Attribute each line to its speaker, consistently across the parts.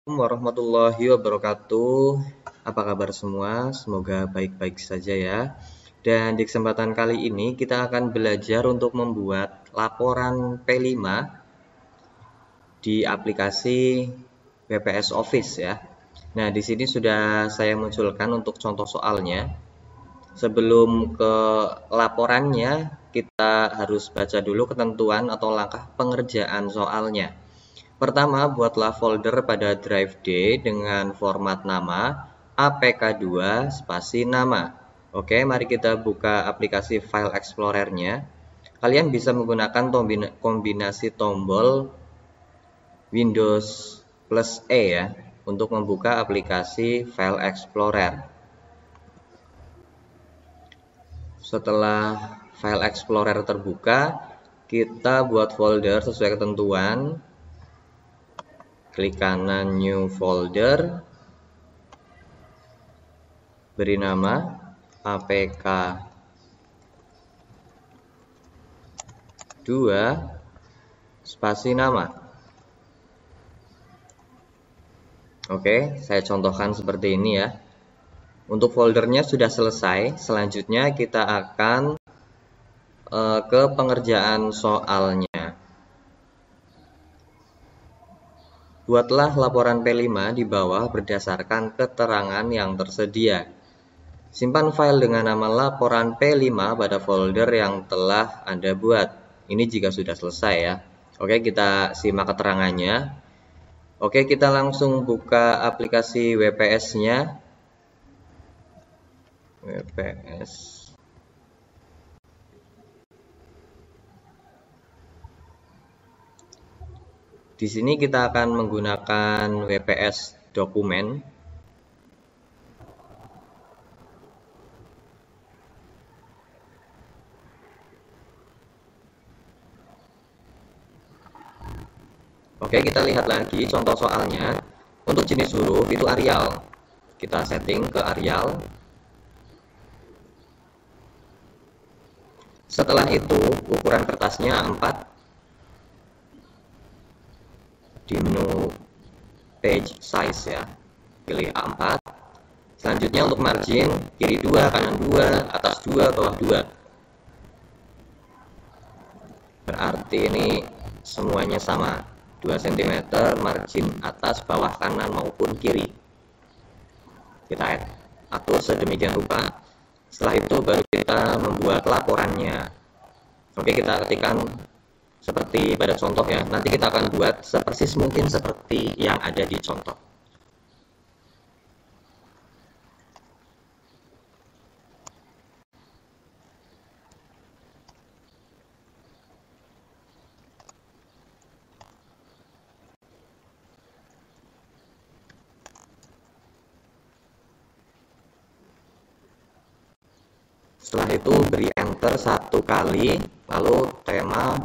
Speaker 1: Assalamualaikum warahmatullahi wabarakatuh. Apa kabar semua? Semoga baik-baik saja ya. Dan di kesempatan kali ini kita akan belajar untuk membuat laporan P5 di aplikasi WPS Office ya. Nah, di sini sudah saya munculkan untuk contoh soalnya. Sebelum ke laporannya, kita harus baca dulu ketentuan atau langkah pengerjaan soalnya. Pertama, buatlah folder pada drive D dengan format nama apk2 spasi nama. Oke, mari kita buka aplikasi File Explorer-nya. Kalian bisa menggunakan kombinasi tombol Windows plus E ya untuk membuka aplikasi File Explorer. Setelah File Explorer terbuka, kita buat folder sesuai ketentuan. Klik kanan New Folder, beri nama apk2 spasi nama. Oke, saya contohkan seperti ini ya. Untuk foldernya sudah selesai. Selanjutnya kita akan ke pengerjaan soalnya. Buatlah laporan P5 di bawah berdasarkan keterangan yang tersedia. Simpan file dengan nama laporan P5 pada folder yang telah Anda buat. Ini jika sudah selesai ya. Oke, kita simak keterangannya. Oke, kita langsung buka aplikasi WPS-nya. WPS. Di sini kita akan menggunakan WPS dokumen. Oke, kita lihat lagi contoh soalnya. Untuk jenis huruf itu Arial. Kita setting ke Arial. Setelah itu ukuran kertasnya 4. Di menu page size ya, pilih A4. Selanjutnya untuk margin, kiri 2, kanan 2, atas 2, bawah 2. Berarti ini semuanya sama, 2 cm margin atas, bawah, kanan maupun kiri. Kita atur sedemikian rupa. Setelah itu baru kita membuat laporannya. Oke, kita ketikkan seperti pada contoh ya. Nanti kita akan buat sepersis mungkin seperti yang ada di contoh. Setelah itu beri enter 1 kali, lalu tema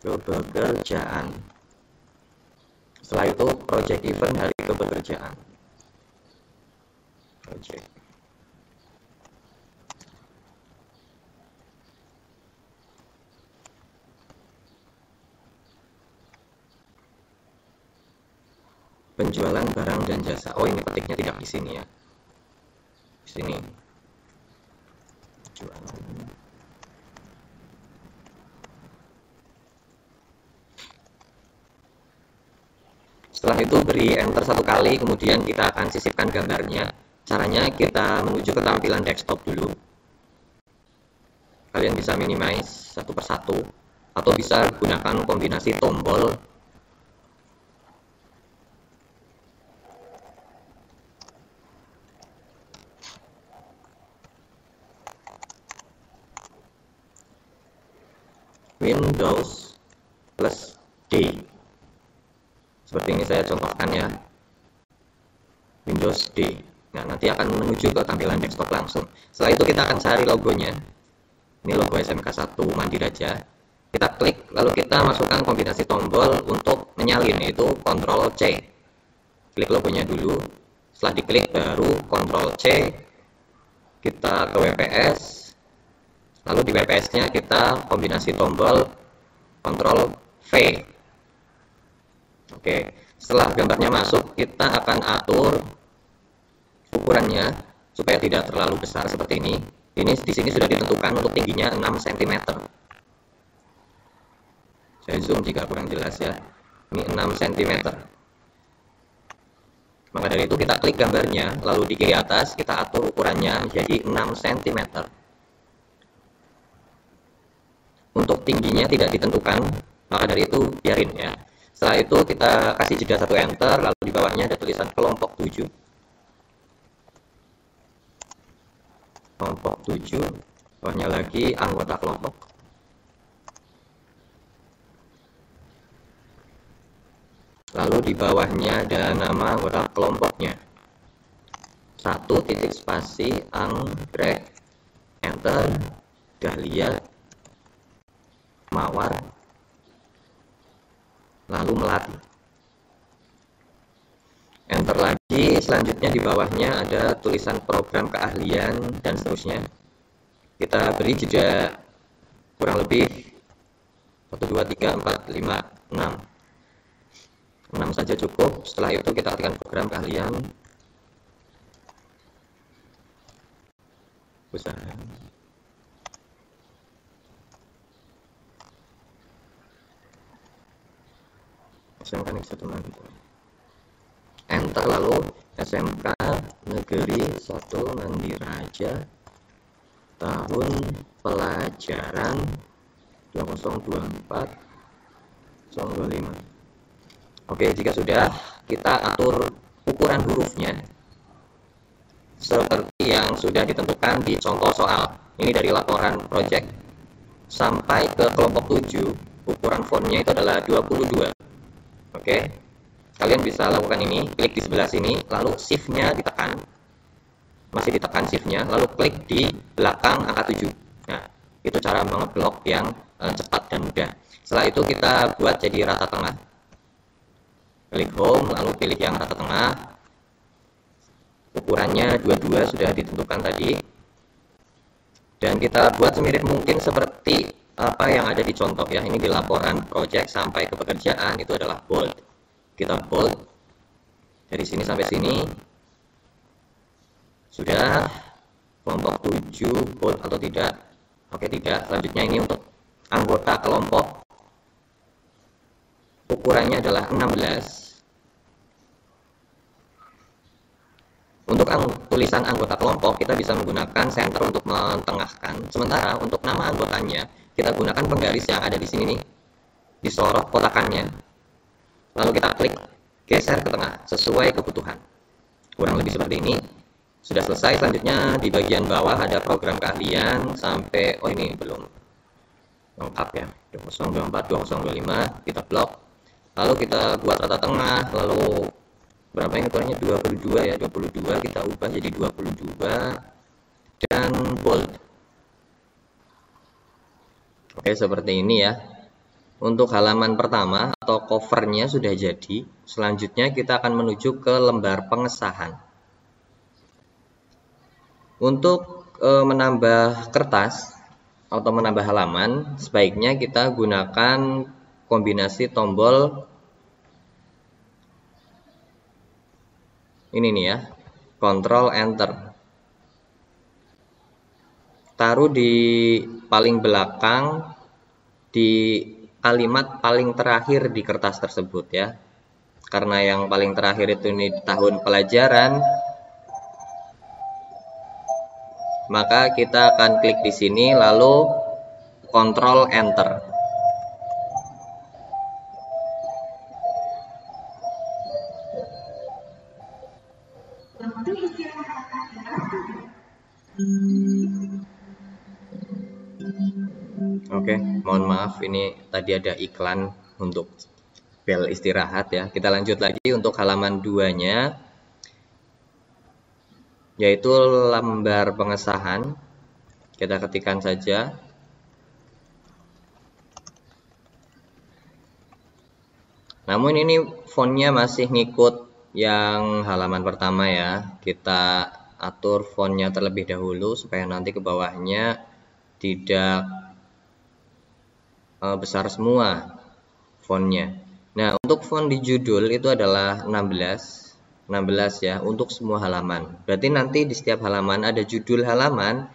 Speaker 1: kepekerjaan. Setelah itu project event hari kepekerjaan. Project. Penjualan barang dan jasa. Oh, ini petiknya tidak di sini ya. Di sini. Setelah itu beri enter 1 kali, kemudian kita akan sisipkan gambarnya. Caranya kita menuju ke tampilan desktop dulu. Kalian bisa minimize satu persatu atau bisa gunakan kombinasi tombol Windows plus D. Seperti ini saya contohkan ya, Windows D. Nah, nanti akan menuju ke tampilan desktop langsung. Setelah itu kita akan cari logonya. Ini logo SMK1 Mandiraja. Kita klik, lalu kita masukkan kombinasi tombol untuk menyalin, yaitu Ctrl C. Klik logonya dulu. Setelah diklik baru Ctrl C. Kita ke WPS. Lalu di WPS-nya kita kombinasi tombol Ctrl V. Oke, Setelah gambarnya masuk, kita akan atur ukurannya supaya tidak terlalu besar seperti ini. Ini di sini sudah ditentukan untuk tingginya 6 cm. Saya zoom jika kurang jelas ya. Ini 6 cm. Maka dari itu kita klik gambarnya, lalu di kiri atas kita atur ukurannya menjadi 6 cm. Untuk tingginya tidak ditentukan, maka dari itu biarin ya. Setelah itu kita kasih jeda 1 enter, lalu di bawahnya ada tulisan kelompok 7. Kelompok 7, bawahnya lagi anggota kelompok. Lalu di bawahnya ada nama anggota kelompoknya. 1 titik spasi anggrek, enter, dahlia, mawar, lalu melati. Enter lagi, selanjutnya di bawahnya ada tulisan program keahlian dan seterusnya. Kita beri jeda kurang lebih 1, 2, 3, 4, 5, 6. 6 saja cukup. Setelah itu kita ketikkan program keahlian. Besar. SMK Negeri 1 Mandira. Enter, lalu SMK Negeri 1 Mandiraja, tahun pelajaran 2024-2025. Oke, jika sudah, kita atur ukuran hurufnya seperti yang sudah ditentukan di contoh soal. Ini dari laporan project. Sampai ke kelompok 7, ukuran fontnya itu adalah 22. Oke, kalian bisa lakukan ini, klik di sebelah sini, lalu shift-nya ditekan, masih ditekan shift-nya, lalu klik di belakang angka 7. Nah, itu cara mengeblok yang cepat dan mudah. Setelah itu kita buat jadi rata tengah. Klik home, lalu pilih yang rata tengah. Ukurannya 22 sudah ditentukan tadi. Dan kita buat semirip mungkin seperti apa yang ada di contoh ya. Ini di laporan project sampai ke pekerjaan itu adalah bold. Kita bold dari sini sampai sini. Sudah. Kelompok 7 bold atau tidak? Oke, tidak. Selanjutnya ini untuk anggota kelompok. Ukurannya adalah 16. Untuk tulisan anggota kelompok kita bisa menggunakan center untuk mentengahkan. Sementara untuk nama anggotanya kita gunakan penggaris yang ada di sini nih, disorot kotakannya. Lalu kita klik geser ke tengah sesuai kebutuhan. Kurang lebih seperti ini. Sudah selesai. Selanjutnya di bagian bawah ada program keahlian sampai ini belum lengkap ya. 2024 2025 kita blok. Lalu kita buat rata tengah, lalu berapa ini ukurannya 22 ya, 22 kita ubah jadi 22 dan bold. Oke, seperti ini ya. Untuk halaman pertama atau covernya sudah jadi. Selanjutnya kita akan menuju ke lembar pengesahan. Untuk menambah kertas atau menambah halaman, sebaiknya kita gunakan kombinasi tombol ini nih ya, Ctrl Enter. Taruh di paling belakang di kalimat paling terakhir di kertas tersebut ya. Karena yang paling terakhir itu ini tahun pelajaran, maka kita akan klik di sini lalu Ctrl Enter. Oke, mohon maaf ini tadi ada iklan untuk bel istirahat ya. Kita lanjut lagi untuk halaman 2-nya, yaitu lembar pengesahan. Kita ketikkan saja. Namun ini fontnya masih ngikut yang halaman pertama ya. Kita atur fontnya terlebih dahulu supaya nanti ke bawahnya tidak besar semua fontnya. Nah, untuk font di judul itu adalah 16 ya, untuk semua halaman. Berarti nanti di setiap halaman ada judul halaman,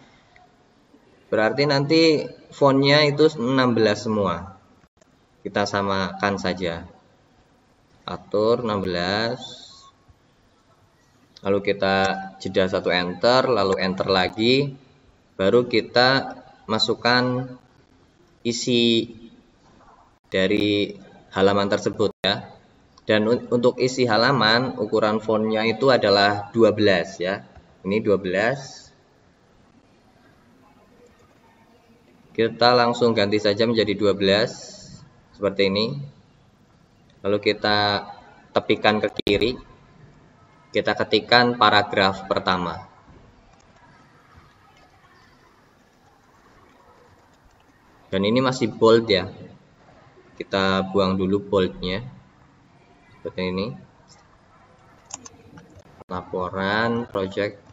Speaker 1: berarti nanti fontnya itu 16 semua. Kita samakan saja. Atur 16. Lalu kita jeda satu enter, lalu enter lagi. Baru kita masukkan isi dari halaman tersebut ya. Dan untuk isi halaman ukuran fontnya itu adalah 12 ya. Ini 12. Kita langsung ganti saja menjadi 12 seperti ini. Lalu kita tepikan ke kiri. Kita ketikkan paragraf pertama. Dan ini masih bold ya. Kita buang dulu boldnya. Seperti ini. Laporan project.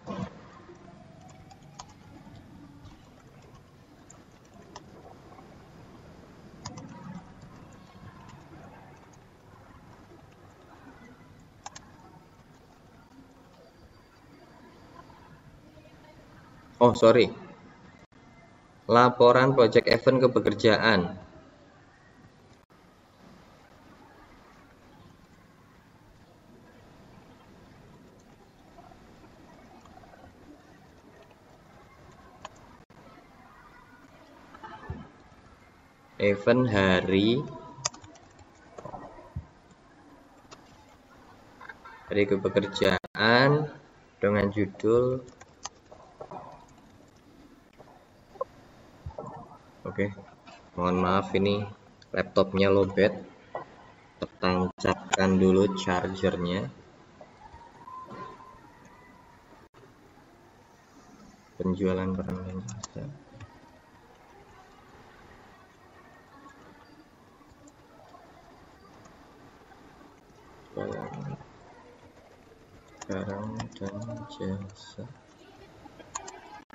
Speaker 1: Oh, sorry. Laporan project event kepekerjaan. Event hari kepekerjaan dengan judul Oke, mohon maaf ini laptopnya lowbat. Tancapkan dulu chargernya. Penjualan barang dan jasa. Barang dan jasa.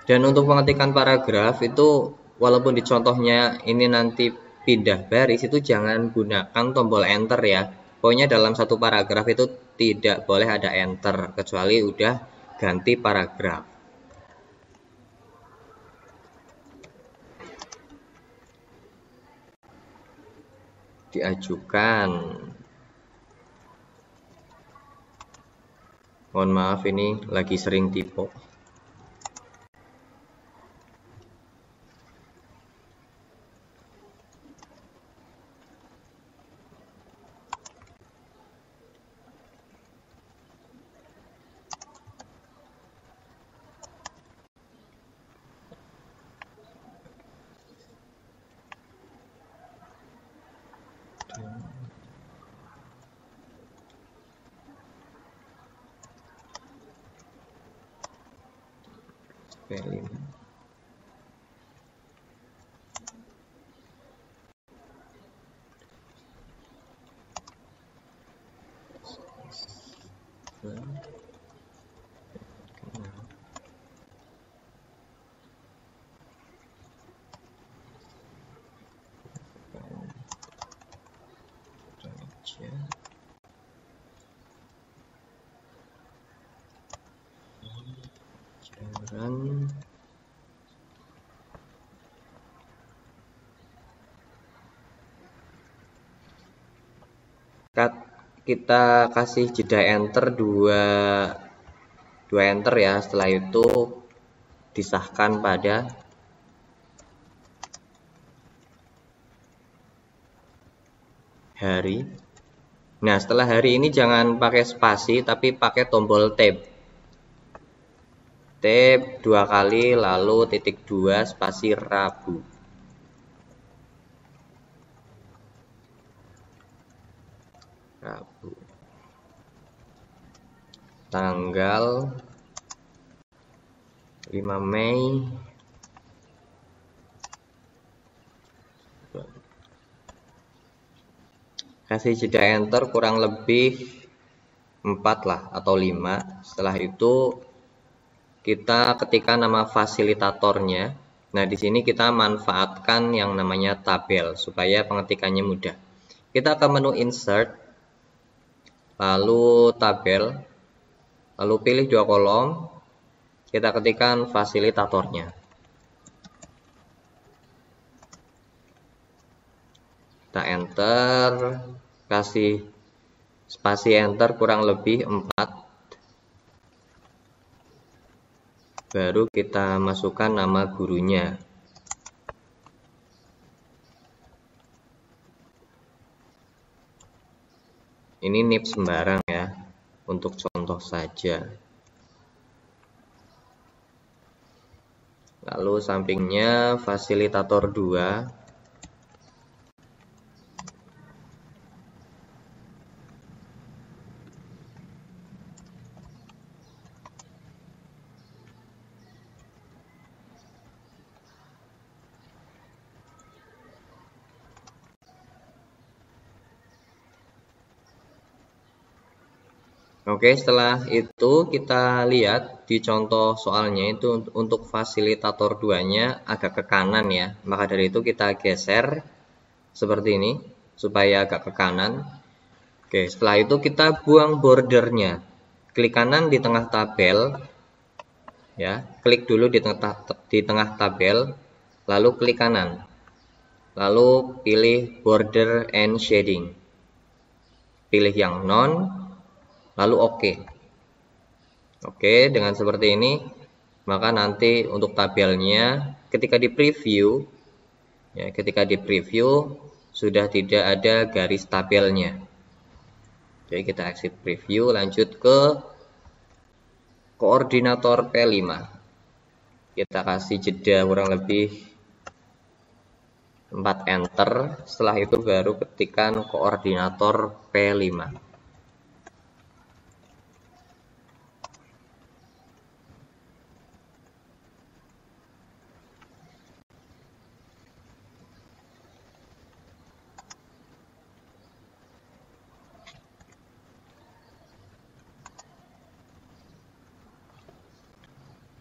Speaker 1: Dan untuk pengetikan paragraf itu walaupun di contohnya ini nanti pindah baris, itu jangan gunakan tombol enter ya. Pokoknya dalam satu paragraf itu tidak boleh ada enter kecuali udah ganti paragraf. Diajukan. Mohon maaf ini lagi sering typo. Spelling. Kita kasih jeda enter 2 enter ya. Setelah itu disahkan pada hari. Nah, setelah hari ini jangan pakai spasi tapi pakai tombol tab. Tab 2 kali lalu titik 2 spasi Rabu. Rabu. Tanggal 5 Mei. Kasih jeda enter kurang lebih 4 lah atau 5. Setelah itu kita ketikkan nama fasilitatornya. Nah, di sini kita manfaatkan yang namanya tabel supaya pengetikannya mudah. Kita ke menu insert, lalu tabel, lalu pilih 2 kolom, kita ketikkan fasilitatornya. Kita enter, kasih spasi enter kurang lebih 4. Baru kita masukkan nama gurunya. Ini NIP sembarang ya, untuk contoh saja. Lalu sampingnya fasilitator 2. Oke, setelah itu kita lihat di contoh soalnya itu untuk fasilitator 2-nya agak ke kanan ya. Maka dari itu kita geser seperti ini supaya agak ke kanan. Oke, setelah itu kita buang bordernya. Klik kanan di tengah tabel. Ya, klik dulu di tengah tabel, lalu klik kanan. Lalu pilih border and shading. Pilih yang none. Lalu oke. Oke, dengan seperti ini, maka nanti untuk tabelnya ketika di preview, ya, sudah tidak ada garis tabelnya. Jadi kita exit preview, lanjut ke koordinator P5. Kita kasih jeda kurang lebih 4 enter. Setelah itu baru ketikkan koordinator P5.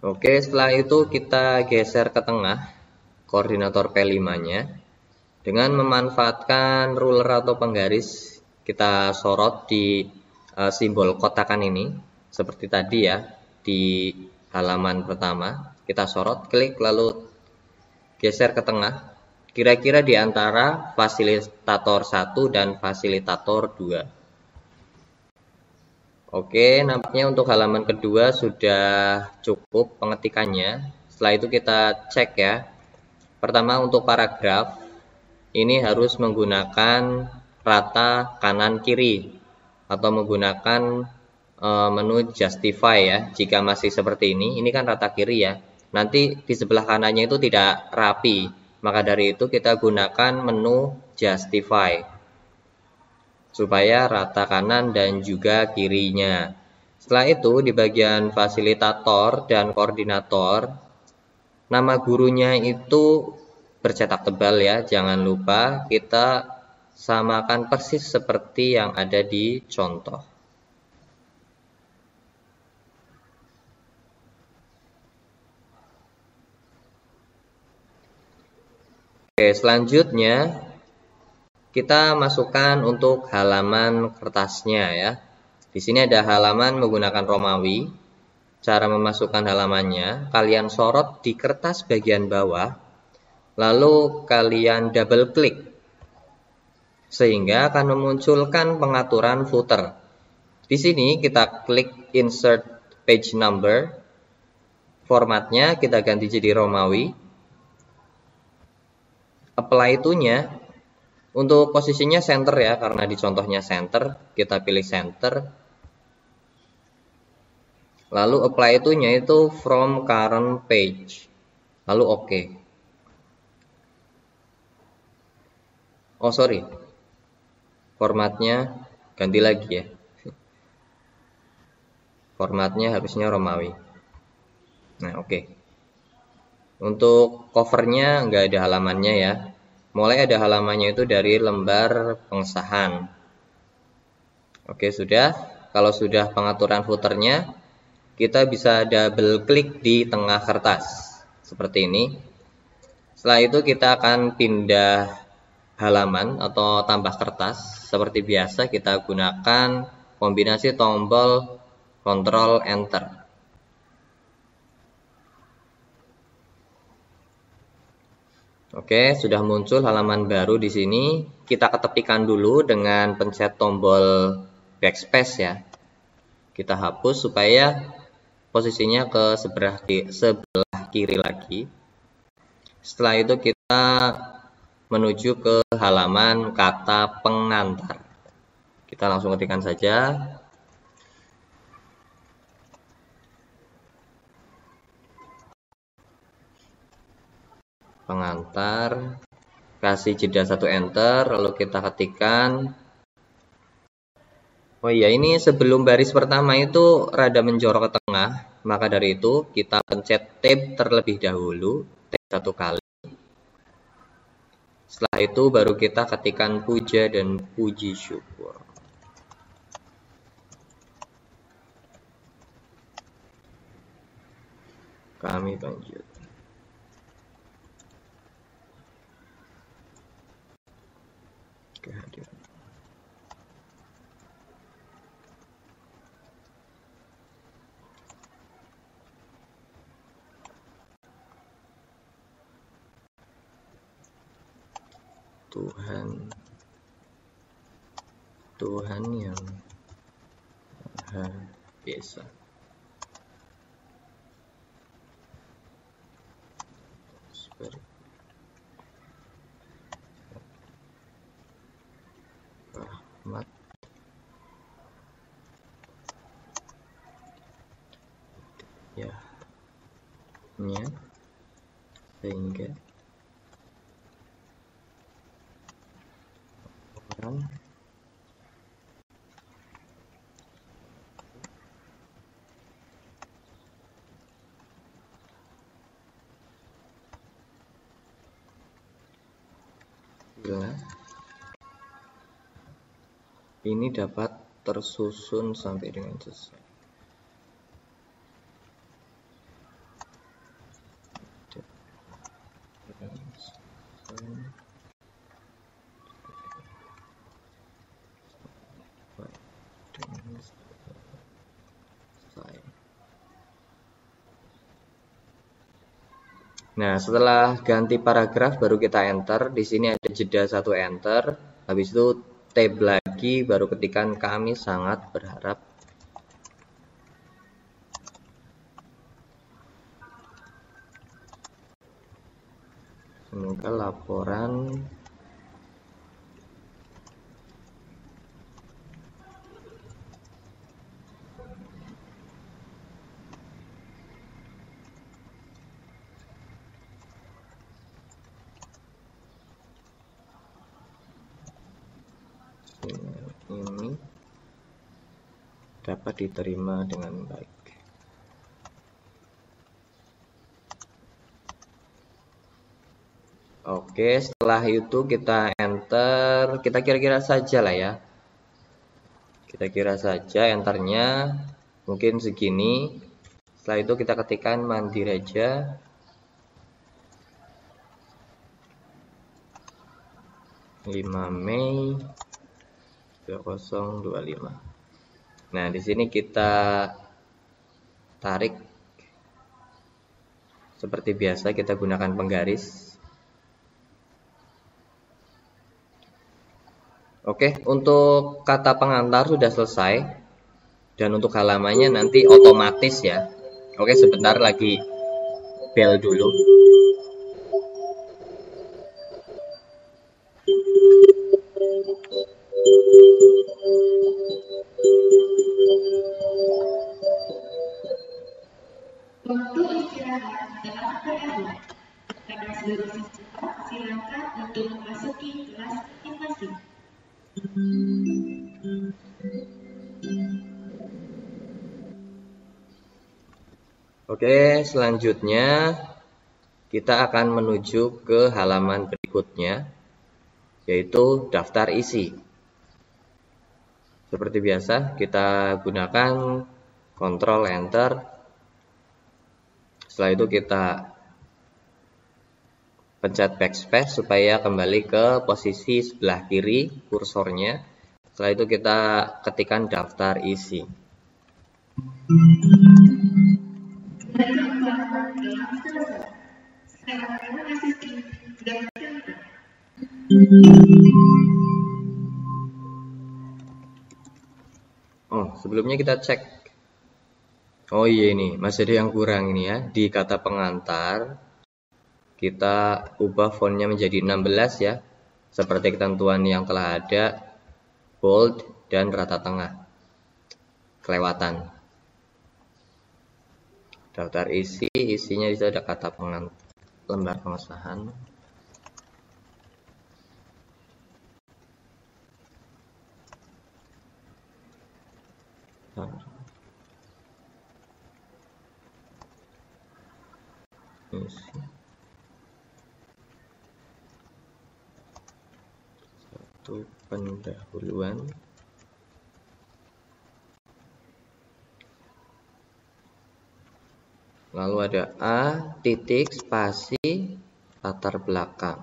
Speaker 1: Oke, setelah itu kita geser ke tengah koordinator P5-nya dengan memanfaatkan ruler atau penggaris. Kita sorot di simbol kotakan ini seperti tadi ya di halaman pertama. Kita sorot, klik, lalu geser ke tengah kira-kira di antara fasilitator 1 dan fasilitator 2. Oke, nampaknya untuk halaman kedua sudah cukup pengetikannya. Setelah itu kita cek ya. Pertama untuk paragraf, ini harus menggunakan rata kanan kiri atau menggunakan menu justify ya. Jika masih seperti ini kan rata kiri ya. Nanti di sebelah kanannya itu tidak rapi. Maka dari itu kita gunakan menu justify supaya rata kanan dan juga kirinya. Setelah itu di bagian fasilitator dan koordinator, nama gurunya itu bercetak tebal ya. Jangan lupa kita samakan persis seperti yang ada di contoh. Oke, selanjutnya kita masukkan untuk halaman kertasnya ya. Di sini ada halaman menggunakan Romawi. Cara memasukkan halamannya, kalian sorot di kertas bagian bawah, lalu kalian double klik sehingga akan memunculkan pengaturan footer. Di sini kita klik insert page number. Formatnya kita ganti jadi Romawi. Apply to-nya untuk posisinya center ya, karena di contohnya center, kita pilih center. Lalu apply to-nya itu from current page. Lalu oke. Oh sorry, formatnya ganti lagi ya. Formatnya harusnya Romawi. Nah oke. Untuk covernya nggak ada halamannya ya. Mulai ada halamannya itu dari lembar pengesahan. Oke, sudah. Kalau sudah pengaturan footernya, kita bisa double klik di tengah kertas. Seperti ini. Setelah itu kita akan pindah halaman atau tambah kertas, seperti biasa kita gunakan kombinasi tombol Ctrl Enter. Oke, sudah muncul halaman baru di sini. Kita ketepikan dulu dengan pencet tombol backspace ya. Kita hapus supaya posisinya ke sebelah kiri lagi. Setelah itu kita menuju ke halaman kata pengantar. Kita langsung ketikkan saja. Pengantar, kasih jeda 1 enter, lalu kita ketikkan. Oh iya, ini sebelum baris pertama itu rada menjorok ke tengah, maka dari itu kita pencet tab terlebih dahulu, tab 1 kali. Setelah itu baru kita ketikkan puja dan puji syukur. Kami panjat. Kehadiran. Tuhan yang Maha Esa. Rahmat ya nya sehingga orang bila ini dapat tersusun sampai dengan selesai. Nah, setelah ganti paragraf baru kita enter. Di sini ada jeda 1 enter. Habis itu tab lagi baru ketikkan kami sangat berharap. Semoga laporan ini dapat diterima dengan baik. Oke, setelah itu kita enter, kita kira-kira saja lah ya. Kita kira saja enternya mungkin segini. Setelah itu kita ketikkan Mandireja. Mei 2025. Nah, di sini kita tarik seperti biasa, kita gunakan penggaris. Oke, untuk kata pengantar sudah selesai dan untuk halamannya nanti otomatis ya. Oke, sebentar lagi bel dulu.
Speaker 2: Untuk istirahat dalam keadaan, karena seluruh siswa silakan untuk memasuki kelas masing-masing.
Speaker 1: Oke, selanjutnya kita akan menuju ke halaman berikutnya, yaitu daftar isi. Seperti biasa, kita gunakan Ctrl Enter. Setelah itu kita Pencet backspace supaya kembali ke posisi sebelah kiri kursornya. Setelah itu kita ketikkan daftar isi. Oh, sebelumnya kita cek. Oh iya, ini masih ada yang kurang ini ya. Di kata pengantar kita ubah fontnya menjadi 16 ya. Seperti ketentuan yang telah ada, bold dan rata tengah. Kelewatan. Daftar isi, isinya itu ada kata pengantar, lembar pengesahan. Isi. Satu pendahuluan. Lalu ada A, titik, spasi, latar belakang.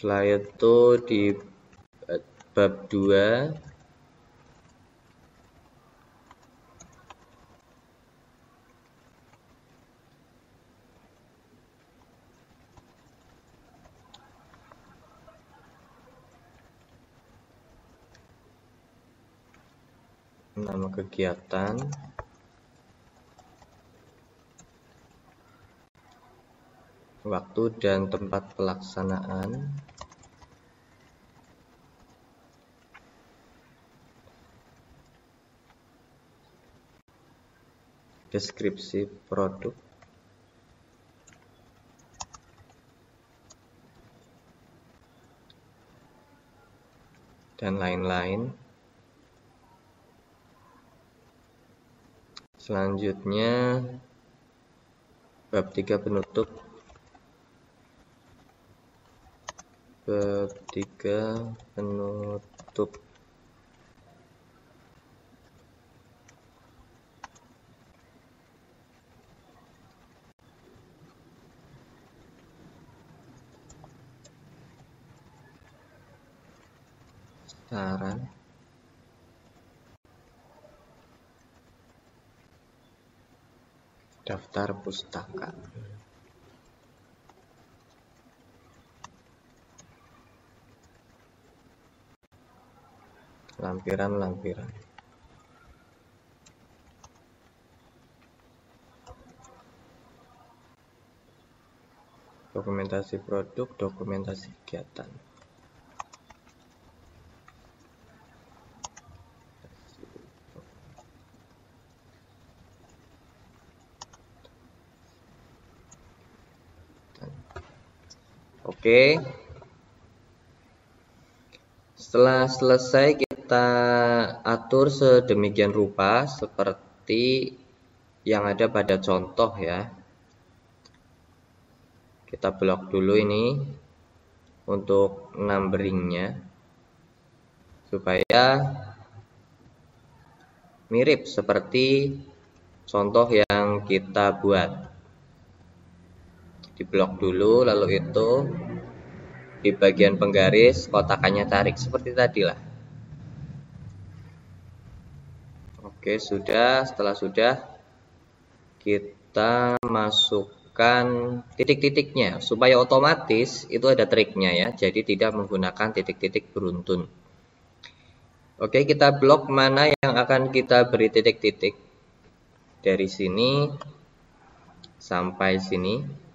Speaker 1: Setelah itu di bab 2 nama kegiatan, waktu dan tempat pelaksanaan, deskripsi produk, dan lain-lain. Selanjutnya bab 3 penutup. Bab 3 penutup. Saran. Daftar pustaka. Lampiran-lampiran. Dokumentasi produk, dokumentasi kegiatan. Oke. Setelah selesai kita atur sedemikian rupa seperti yang ada pada contoh ya. Kita blok dulu ini untuk numberingnya supaya mirip seperti contoh yang kita buat. Di blok dulu, lalu itu di bagian penggaris kotakannya tarik seperti tadi lah. Oke, sudah. Setelah sudah, kita masukkan titik-titiknya supaya otomatis itu ada triknya ya. Jadi tidak menggunakan titik-titik beruntun. Oke, kita blok mana yang akan kita beri titik-titik. Dari sini sampai sini.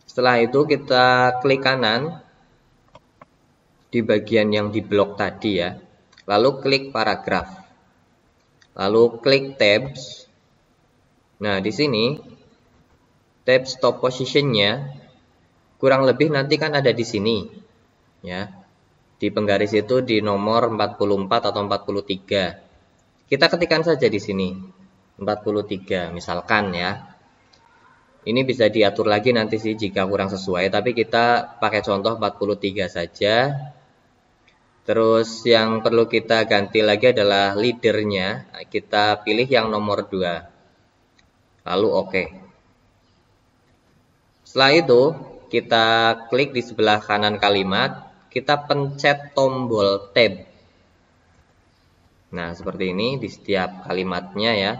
Speaker 1: Setelah itu kita klik kanan di bagian yang di blok tadi ya. Lalu klik paragraf. Lalu klik tabs. Nah, di sini tab stop position-nya kurang lebih nanti kan ada di sini. Ya. Di penggaris itu di nomor 44 atau 43. Kita ketikkan saja di sini 43 misalkan ya. Ini bisa diatur lagi nanti sih jika kurang sesuai, tapi kita pakai contoh 43 saja. Terus yang perlu kita ganti lagi adalah leadernya. Kita pilih yang nomor 2. Lalu oke. Setelah itu kita klik di sebelah kanan kalimat. Kita pencet tombol tab. Nah seperti ini di setiap kalimatnya ya.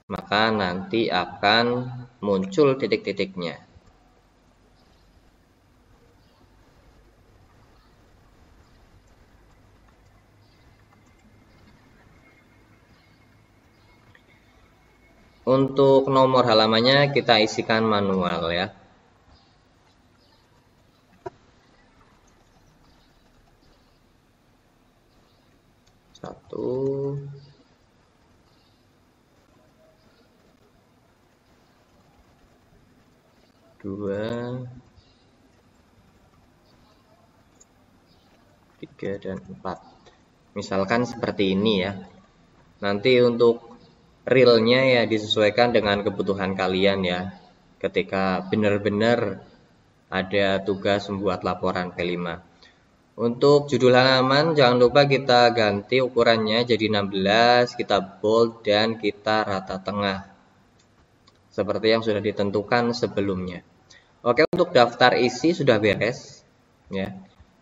Speaker 1: Maka nanti akan muncul titik-titiknya. Untuk nomor halamannya kita isikan manual ya. Satu, dua, 3, dan 4. Misalkan seperti ini ya. Nanti untuk realnya ya disesuaikan dengan kebutuhan kalian ya. Ketika benar-benar ada tugas membuat laporan P5. Untuk judul halaman jangan lupa kita ganti ukurannya jadi 16, kita bold dan kita rata tengah. Seperti yang sudah ditentukan sebelumnya. Oke, untuk daftar isi sudah beres ya.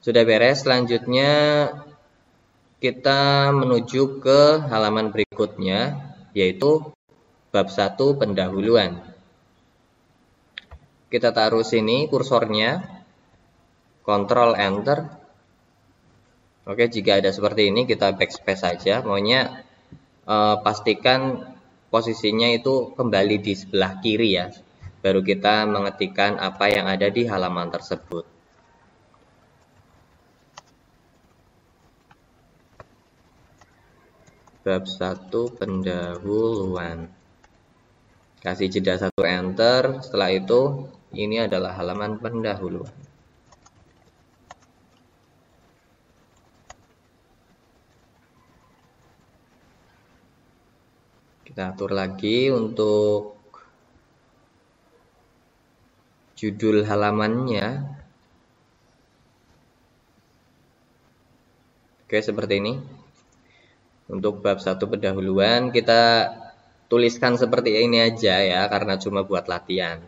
Speaker 1: Sudah beres, selanjutnya kita menuju ke halaman berikutnya yaitu bab 1 pendahuluan. Kita taruh sini kursornya, Ctrl Enter. Oke, jika ada seperti ini kita backspace saja. Maunya pastikan posisinya itu kembali di sebelah kiri ya. Baru kita mengetikkan apa yang ada di halaman tersebut. Bab 1 pendahuluan. Kasih jeda 1 enter. Setelah itu ini adalah halaman pendahuluan. Kita atur lagi untuk judul halamannya. Oke, seperti ini. Untuk bab 1 pendahuluan kita tuliskan seperti ini aja ya, karena cuma buat latihan.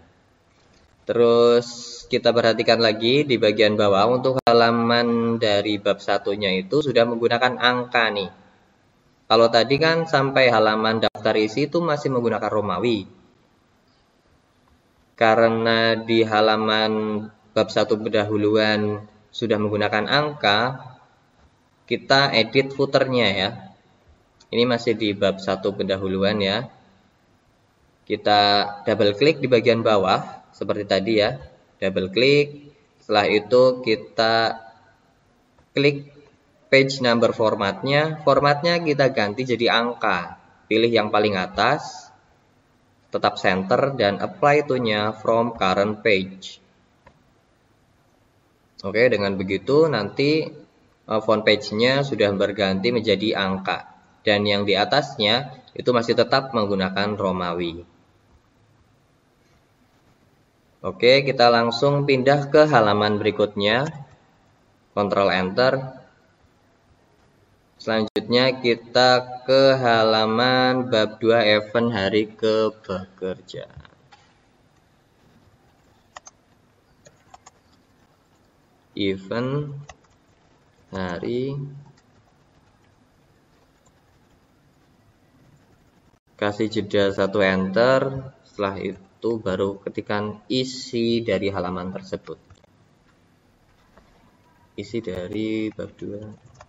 Speaker 1: Terus kita perhatikan lagi di bagian bawah untuk halaman dari bab 1-nya itu sudah menggunakan angka nih. Kalau tadi kan sampai halaman daftar isi itu masih menggunakan Romawi. Karena di halaman bab 1 pendahuluan sudah menggunakan angka, kita edit footernya ya. Ini masih di bab 1 pendahuluan ya. Kita double klik di bagian bawah seperti tadi ya. Double klik. Setelah itu kita klik page number formatnya. Formatnya kita ganti jadi angka. Pilih yang paling atas. Tetap center dan apply to-nya from current page. Oke, dengan begitu nanti font page-nya sudah berganti menjadi angka. Dan yang di atasnya itu masih tetap menggunakan Romawi. Oke, kita langsung pindah ke halaman berikutnya. Ctrl Enter. Selanjutnya kita ke halaman bab 2 event hari kepekerjaan. Event hari, kasih jeda 1 enter. Setelah itu baru ketikkan isi dari halaman tersebut. Isi dari bab 2.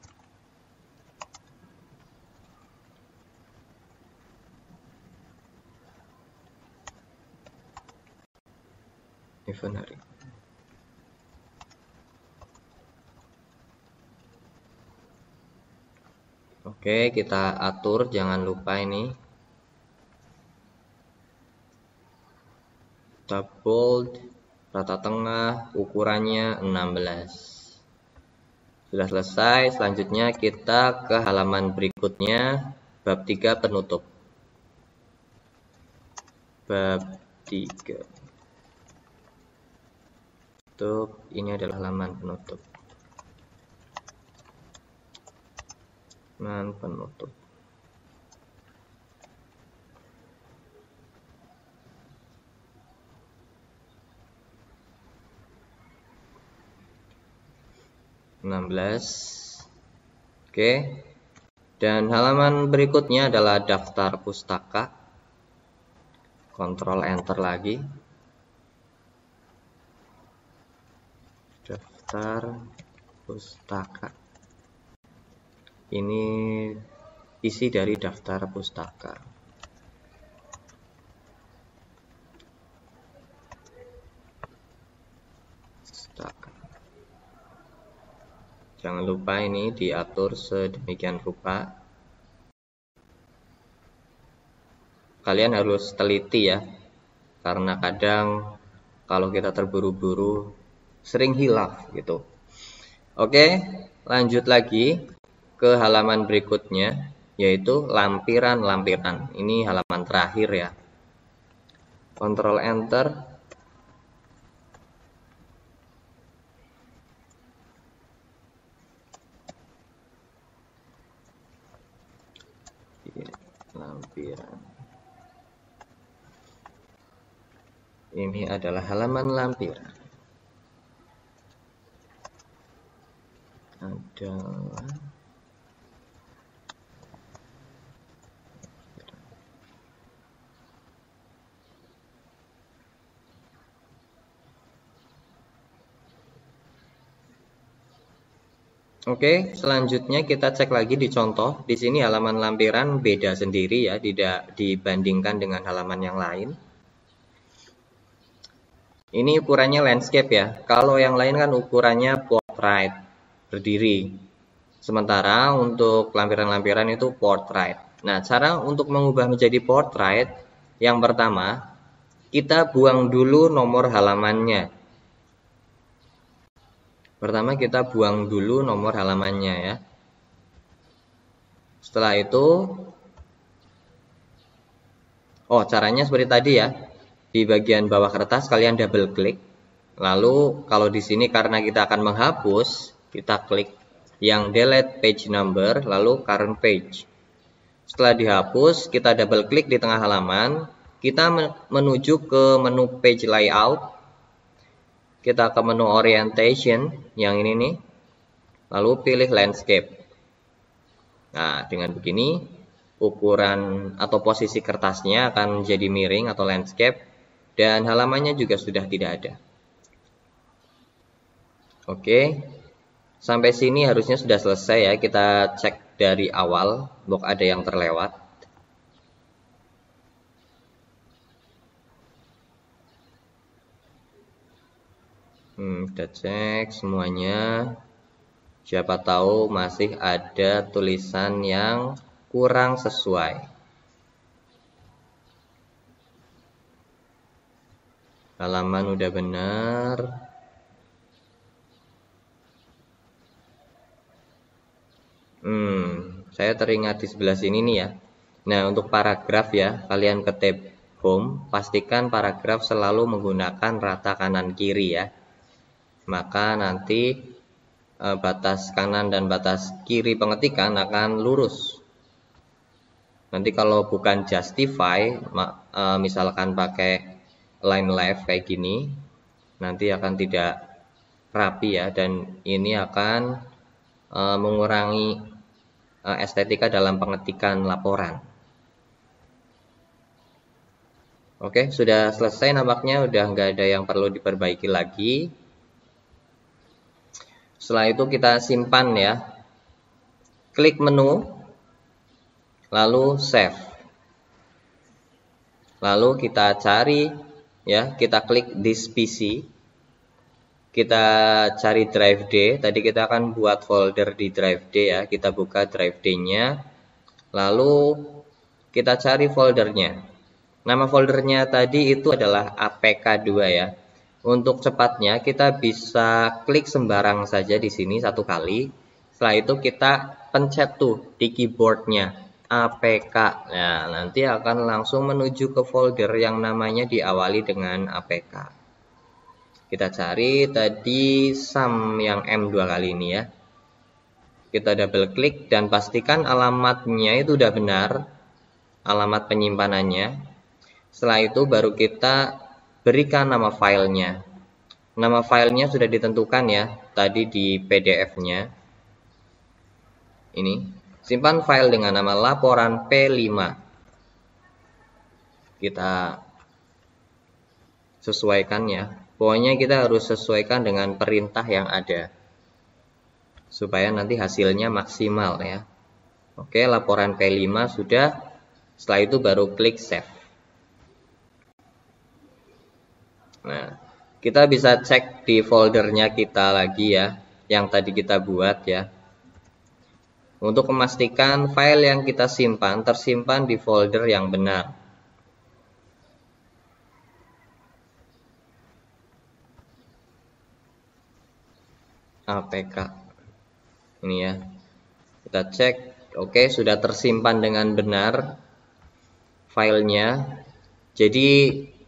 Speaker 1: Event hari. Oke, kita atur, jangan lupa ini. Kita bold, rata tengah, ukurannya 16. Sudah selesai, selanjutnya kita ke halaman berikutnya. Bab 3 penutup. Bab 3. Ini adalah halaman penutup. Halaman penutup. Oke. Dan halaman berikutnya adalah daftar pustaka. Ctrl Enter lagi. Daftar pustaka. Ini isi dari daftar pustaka. Jangan lupa ini diatur sedemikian rupa. Kalian harus teliti ya, karena kadang kalau kita terburu-buru sering hilaf gitu. Oke, lanjut lagi ke halaman berikutnya, yaitu lampiran-lampiran. Ini halaman terakhir ya. Ctrl Enter. Lampiran. Ini adalah halaman lampiran. Oke, selanjutnya kita cek lagi di contoh. Di sini halaman lampiran beda sendiri ya, tidak dibandingkan dengan halaman yang lain. Ini ukurannya landscape ya. Kalau yang lain kan ukurannya portrait, berdiri. Sementara untuk lampiran-lampiran itu portrait. Nah, cara untuk mengubah menjadi portrait, yang pertama, kita buang dulu nomor halamannya. Pertama kita buang dulu nomor halamannya ya. Setelah itu, caranya seperti tadi ya. Di bagian bawah kertas kalian double klik. Lalu kalau di sini karena kita akan menghapus, kita klik yang delete page number, lalu current page. Setelah dihapus, kita double klik di tengah halaman. Kita menuju ke menu page layout. Kita ke menu orientation, yang ini nih. Lalu pilih landscape. Nah, dengan begini, ukuran atau posisi kertasnya akan jadi miring atau landscape. Dan halamannya juga sudah tidak ada. Oke, sampai sini harusnya sudah selesai ya. Kita cek dari awal, blok ada yang terlewat. Kita cek semuanya. Siapa tahu masih ada tulisan yang kurang sesuai. Halaman udah benar. Saya teringat di sebelah sini nih ya. Nah, untuk paragraf ya, kalian ke tab home, pastikan paragraf selalu menggunakan rata kanan kiri ya. Maka nanti batas kanan dan batas kiri pengetikan akan lurus. Nanti kalau bukan justify, misalkan pakai line left kayak gini, nanti akan tidak rapi ya, dan ini akan mengurangi estetika dalam pengetikan laporan. Oke, sudah selesai nampaknya, udah nggak ada yang perlu diperbaiki lagi. Setelah itu kita simpan ya. Klik menu, lalu save. Lalu kita cari ya, kita klik this PC. Kita cari drive D. Tadi kita akan buat folder di drive D ya. Kita buka drive D-nya. Lalu kita cari foldernya. Nama foldernya tadi itu adalah APK2 ya. Untuk cepatnya kita bisa klik sembarang saja di sini satu kali. Setelah itu kita pencet tuh di keyboardnya. APK. Nah, nanti akan langsung menuju ke folder yang namanya diawali dengan APK. Kita cari tadi sum yang M2 kali ini ya. Kita double klik dan pastikan alamatnya itu udah benar, alamat penyimpanannya. Setelah itu baru kita berikan nama filenya. Nama filenya sudah ditentukan ya, tadi di PDF-nya. Ini, simpan file dengan nama laporan P5. Kita sesuaikan ya. Pokoknya kita harus sesuaikan dengan perintah yang ada, supaya nanti hasilnya maksimal ya. Oke, laporan P5 sudah. Setelah itu baru klik save. Nah, kita bisa cek di foldernya kita lagi ya, yang tadi kita buat ya. Untuk memastikan file yang kita simpan tersimpan di folder yang benar. APK. Ini ya. Kita cek, oke, sudah tersimpan dengan benar filenya. Jadi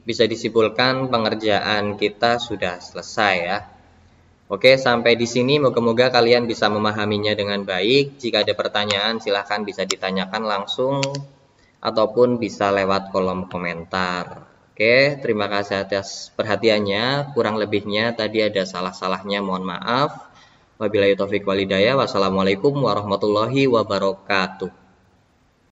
Speaker 1: bisa disimpulkan pengerjaan kita sudah selesai ya. Oke, sampai di sini moga-moga kalian bisa memahaminya dengan baik. Jika ada pertanyaan silahkan bisa ditanyakan langsung ataupun bisa lewat kolom komentar. Oke, terima kasih atas perhatiannya. Kurang lebihnya tadi ada salah-salahnya, mohon maaf. Wabillahi taufiq wal hidayah. Wassalamualaikum warahmatullahi wabarakatuh.